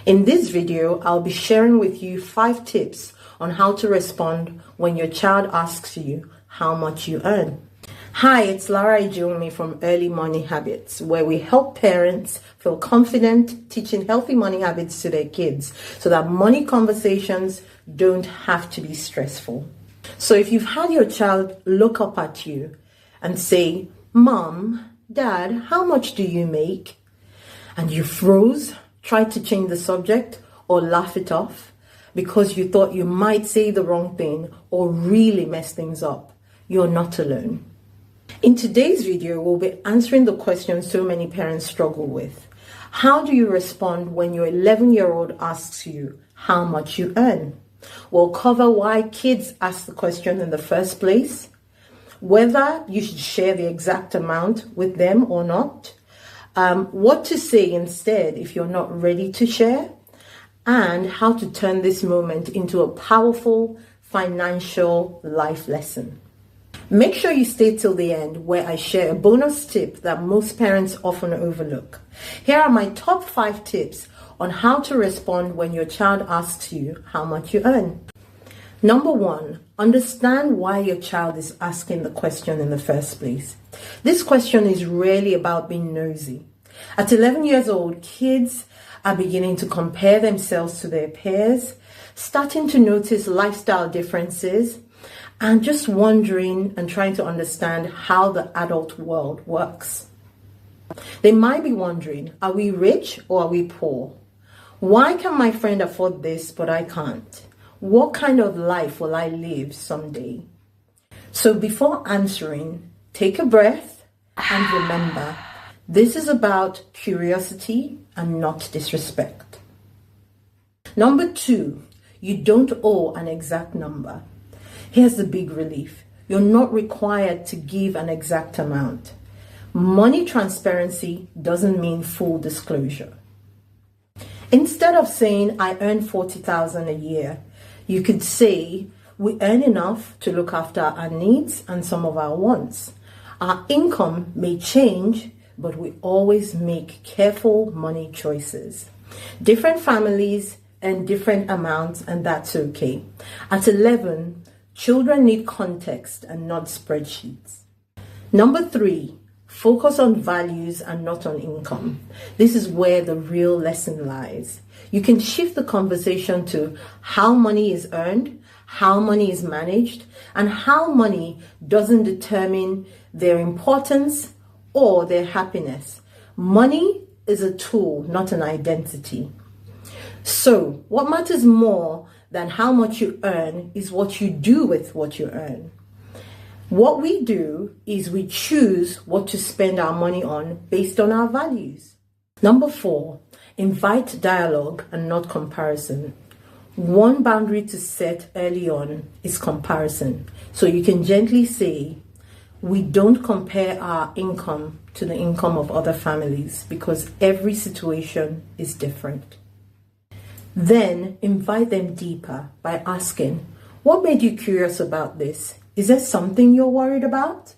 In this video, I'll be sharing with you 5 tips on how to respond when your child asks you how much you earn. Hi, it's Lara Ijiomi from Early Money Habits, where we help parents feel confident teaching healthy money habits to their kids so that money conversations don't have to be stressful. So if you've had your child look up at you and say, "Mom, Dad, how much do you make?" and you froze, tried to change the subject or laugh it off because you thought you might say the wrong thing or really mess things up, you're not alone. In today's video, we'll be answering the question so many parents struggle with. How do you respond when your 11-year-old asks you how much you earn? We'll cover why kids ask the question in the first place, whether you should share the exact amount with them or not, what to say instead if you're not ready to share, and how to turn this moment into a powerful financial life lesson. Make sure you stay till the end, where I share a bonus tip that most parents often overlook. Here are my top 5 tips on how to respond when your child asks you how much you earn. Number 1, understand why your child is asking the question in the first place. This question is rarely about being nosy. At 11 years old, kids are beginning to compare themselves to their peers, starting to notice lifestyle differences, and just wondering and trying to understand how the adult world works. They might be wondering, are we rich or are we poor? Why can my friend afford this but I can't? What kind of life will I live someday? So before answering, take a breath and remember, this is about curiosity and not disrespect. Number 2, you don't owe an exact number. Here's the big relief. You're not required to give an exact amount. Money transparency doesn't mean full disclosure. Instead of saying, "I earn 40,000 a year," you could say, "We earn enough to look after our needs and some of our wants. Our income may change, but we always make careful money choices. Different families earn different amounts, and that's okay." At 11, children need context and not spreadsheets. Number 3, focus on values and not on income. This is where the real lesson lies. You can shift the conversation to how money is earned, how money is managed, and how money doesn't determine their importance or their happiness. Money is a tool, not an identity. So, what matters more than how much you earn is what you do with what you earn. What we do is we choose what to spend our money on based on our values. Number 4, invite dialogue and not comparison. One boundary to set early on is comparison. So you can gently say, "We don't compare our income to the income of other families because every situation is different." Then invite them deeper by asking, "What made you curious about this? Is there something you're worried about?"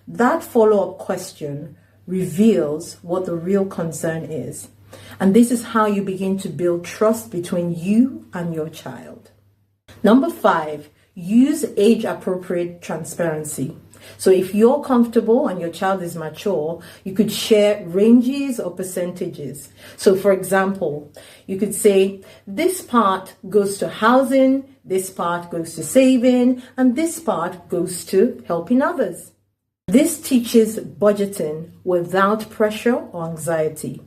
That follow-up question reveals what the real concern is. And this is how you begin to build trust between you and your child. Number 5, use age-appropriate transparency. So if you're comfortable and your child is mature, you could share ranges or percentages. So for example, you could say, "This part goes to housing, this part goes to saving, and this part goes to helping others." This teaches budgeting without pressure or anxiety.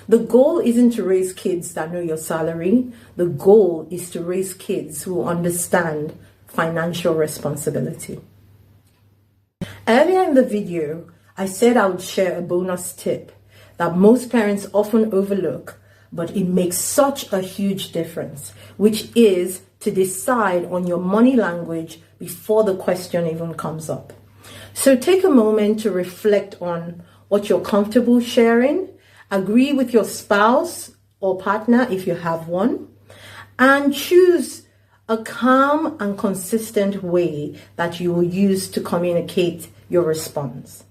The goal isn't to raise kids that know your salary. The goal is to raise kids who understand financial responsibility. Earlier in the video, I said I would share a bonus tip that most parents often overlook, but it makes such a huge difference, which is to decide on your money language before the question even comes up. So take a moment to reflect on what you're comfortable sharing, agree with your spouse or partner if you have one, and choose a calm and consistent way that you will use to communicate your response.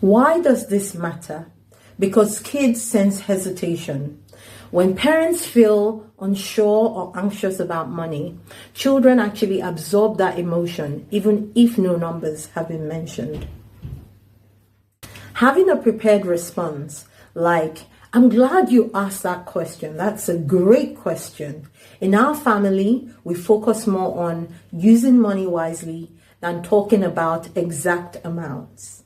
Why does this matter? Because kids sense hesitation. When parents feel unsure or anxious about money, children actually absorb that emotion even if no numbers have been mentioned. Having a prepared response like, "I'm glad you asked that question. That's a great question." In our family, we focus more on using money wisely than talking about exact amounts.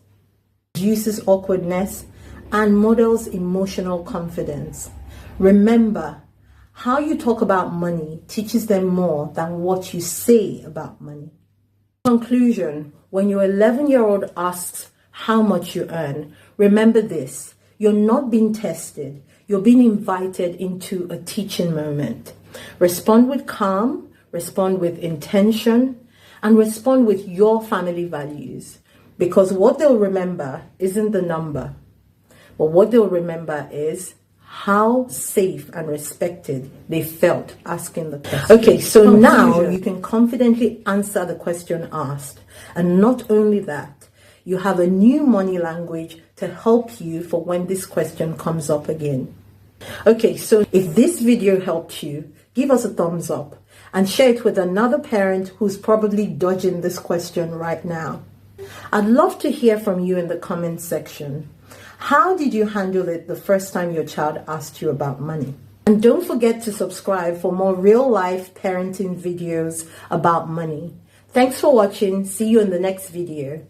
Reduces awkwardness and models emotional confidence. Remember, how you talk about money teaches them more than what you say about money. Conclusion, when your 11-year-old asks how much you earn, remember this: you're not being tested, you're being invited into a teaching moment. Respond with calm, respond with intention, and respond with your family values. Because what they'll remember isn't the number, but what they'll remember is how safe and respected they felt asking the question. Okay, so now you can confidently answer the question asked. And not only that, you have a new money language to help you for when this question comes up again. Okay, so if this video helped you, give us a thumbs up and share it with another parent who's probably dodging this question right now. I'd love to hear from you in the comments section. How did you handle it the first time your child asked you about money? And don't forget to subscribe for more real-life parenting videos about money. Thanks for watching. See you in the next video.